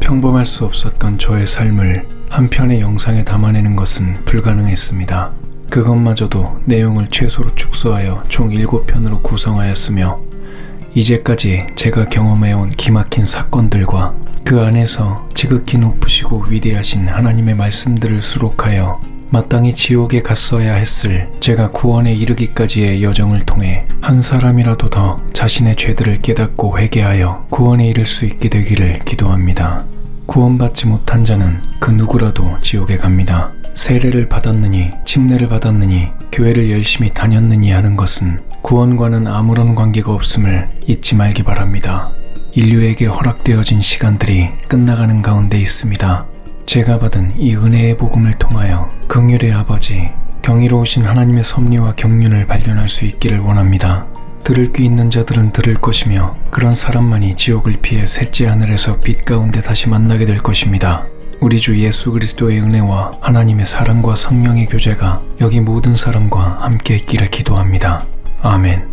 평범할 수 없었던 저의 삶을 한 편의 영상에 담아내는 것은 불가능했습니다. 그것마저도 내용을 최소로 축소하여 총 7편으로 구성하였으며 이제까지 제가 경험해온 기막힌 사건들과 그 안에서 지극히 높으시고 위대하신 하나님의 말씀들을 수록하여 마땅히 지옥에 갔어야 했을 제가 구원에 이르기까지의 여정을 통해 한 사람이라도 더 자신의 죄들을 깨닫고 회개하여 구원에 이를 수 있게 되기를 기도합니다. 구원받지 못한 자는 그 누구라도 지옥에 갑니다. 세례를 받았느니 침례를 받았느니 교회를 열심히 다녔느니 하는 것은 구원과는 아무런 관계가 없음을 잊지 말기 바랍니다. 인류에게 허락되어진 시간들이 끝나가는 가운데 있습니다. 제가 받은 이 은혜의 복음을 통하여 긍휼의 아버지, 경이로우신 하나님의 섭리와 경륜을 발견할 수 있기를 원합니다. 들을 귀 있는 자들은 들을 것이며 그런 사람만이 지옥을 피해 셋째 하늘에서 빛 가운데 다시 만나게 될 것입니다. 우리 주 예수 그리스도의 은혜와 하나님의 사랑과 성령의 교제가 여기 모든 사람과 함께 있기를 기도합니다. 아멘.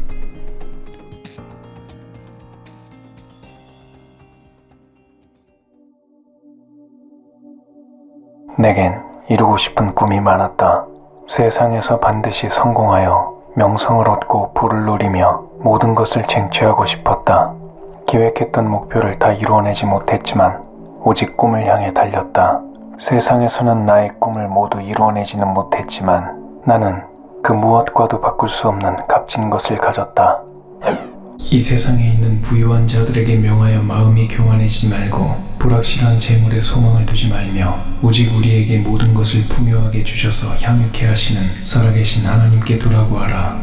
내겐 이루고 싶은 꿈이 많았다. 세상에서 반드시 성공하여 명성을 얻고 부를 누리며 모든 것을 쟁취하고 싶었다. 기획했던 목표를 다 이루어내지 못했지만 오직 꿈을 향해 달렸다. 세상에서는 나의 꿈을 모두 이루어내지는 못했지만 나는 그 무엇과도 바꿀 수 없는 값진 것을 가졌다. 이 세상에 있는 부유한 자들에게 명하여 마음이 교만해지지 말고 불확실한 재물에 소망을 두지 말며 오직 우리에게 모든 것을 풍요하게 주셔서 향유케 하시는 살아계신 하나님께 두라고 하라.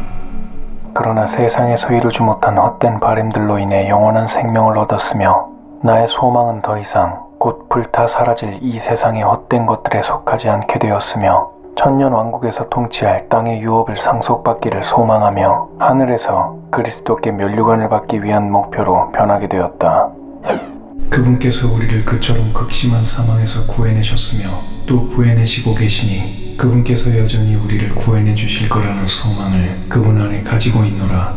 그러나 세상에서 이루지 못한 헛된 바램들로 인해 영원한 생명을 얻었으며 나의 소망은 더 이상 곧 불타 사라질 이 세상의 헛된 것들에 속하지 않게 되었으며 천년 왕국에서 통치할 땅의 유업을 상속받기를 소망하며 하늘에서 그리스도께 면류관을 받기 위한 목표로 변하게 되었다. 그분께서 우리를 그처럼 극심한 사망에서 구해내셨으며 또 구해내시고 계시니 그분께서 여전히 우리를 구해내 주실 거라는 소망을 그분 안에 가지고 있노라.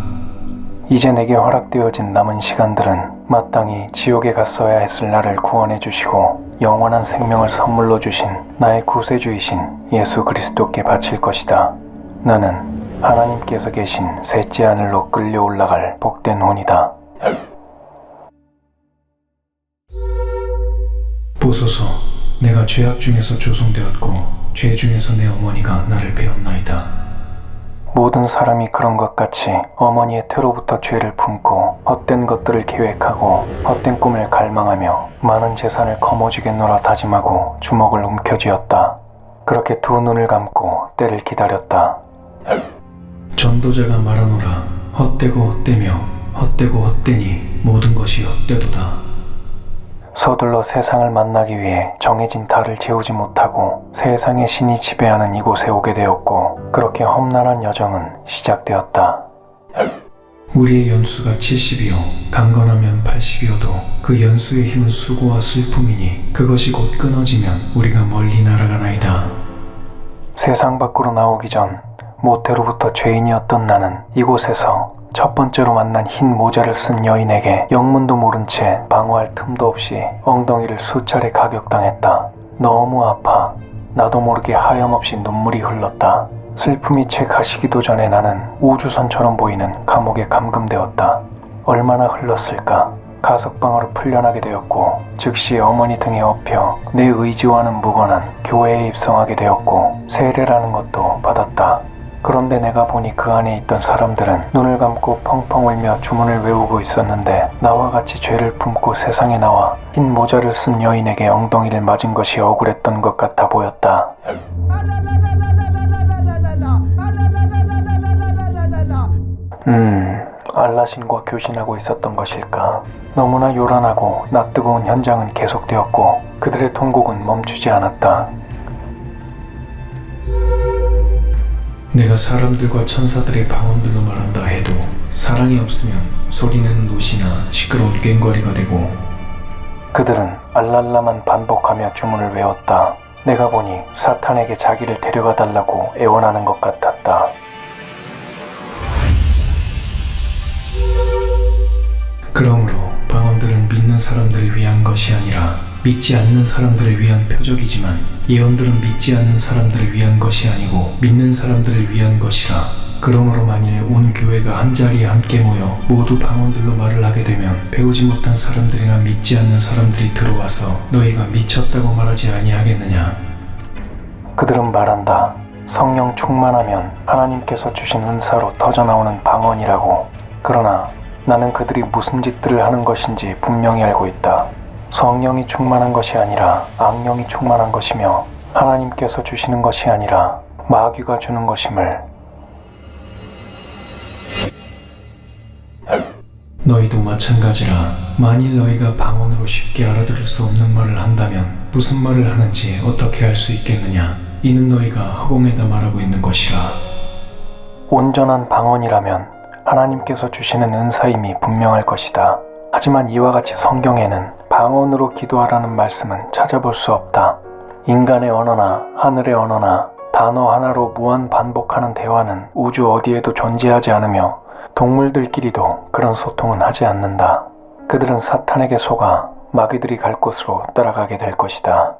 이제 내게 허락되어진 남은 시간들은 마땅히 지옥에 갔어야 했을 나를 구원해 주시고 영원한 생명을 선물로 주신 나의 구세주이신 예수 그리스도께 바칠 것이다. 나는 하나님께서 계신 셋째 하늘로 끌려 올라갈 복된 혼이다. 보소서, 내가 죄악 중에서 조성되었고 죄 중에서 내 어머니가 나를 배웠나이다. 모든 사람이 그런 것 같이 어머니의 태로부터 죄를 품고 헛된 것들을 계획하고 헛된 꿈을 갈망하며 많은 재산을 거머쥐겠노라 다짐하고 주먹을 움켜쥐었다. 그렇게 두 눈을 감고 때를 기다렸다. 전도자가 말하노라. 헛되고 헛되며 헛되고 헛되니 모든 것이 헛되도다. 서둘러 세상을 만나기 위해 정해진 달을 채우지 못하고 세상의 신이 지배하는 이곳에 오게 되었고 그렇게 험난한 여정은 시작되었다. 우리의 연수가 70이요 강건하면 80이어도 그 연수의 힘은 수고와 슬픔이니 그것이 곧 끊어지면 우리가 멀리 날아가나이다. 세상 밖으로 나오기 전 모태로부터 죄인이었던 나는 이곳에서 첫 번째로 만난 흰 모자를 쓴 여인에게 영문도 모른 채 방어할 틈도 없이 엉덩이를 수차례 가격당했다. 너무 아파. 나도 모르게 하염없이 눈물이 흘렀다. 슬픔이 채 가시기도 전에 나는 우주선처럼 보이는 감옥에 감금되었다. 얼마나 흘렀을까. 가석방으로 풀려나게 되었고 즉시 어머니 등에 업혀 내 의지와는 무관한 교회에 입성하게 되었고 세례라는 것도 받았다. 그런데 내가 보니 그 안에 있던 사람들은 눈을 감고 펑펑 울며 주문을 외우고 있었는데 나와 같이 죄를 품고 세상에 나와 흰 모자를 쓴 여인에게 엉덩이를 맞은 것이 억울했던 것 같아 보였다. 알라신과 교신하고 있었던 것일까. 너무나 요란하고 낯뜨거운 현장은 계속되었고 그들의 통곡은 멈추지 않았다. 내가 사람들과 천사들의 방언들로 말한다 해도 사랑이 없으면 소리내는 노시나 시끄러운 꽹과리가 되고 그들은 알랄라만 반복하며 주문을 외웠다. 내가 보니 사탄에게 자기를 데려가 달라고 애원하는 것 같았다. 그러므로 방언들은 믿는 사람들을 위한 것이 아니라 믿지 않는 사람들을 위한 표적이지만 예언들은 믿지 않는 사람들을 위한 것이 아니고 믿는 사람들을 위한 것이라. 그러므로 만일 온 교회가 한자리에 함께 모여 모두 방언들로 말을 하게 되면 배우지 못한 사람들이나 믿지 않는 사람들이 들어와서 너희가 미쳤다고 말하지 아니하겠느냐. 그들은 말한다. 성령 충만하면 하나님께서 주신 은사로 터져나오는 방언이라고. 그러나 나는 그들이 무슨 짓들을 하는 것인지 분명히 알고 있다. 성령이 충만한 것이 아니라 악령이 충만한 것이며 하나님께서 주시는 것이 아니라 마귀가 주는 것임을. 너희도 마찬가지라. 만일 너희가 방언으로 쉽게 알아들을 수 없는 말을 한다면 무슨 말을 하는지 어떻게 알 수 있겠느냐. 이는 너희가 허공에다 말하고 있는 것이라. 온전한 방언이라면 하나님께서 주시는 은사임이 분명할 것이다. 하지만 이와 같이 성경에는 방언으로 기도하라는 말씀은 찾아볼 수 없다. 인간의 언어나 하늘의 언어나 단어 하나로 무한 반복하는 대화는 우주 어디에도 존재하지 않으며 동물들끼리도 그런 소통은 하지 않는다. 그들은 사탄에게 속아 마귀들이 갈 곳으로 따라가게 될 것이다.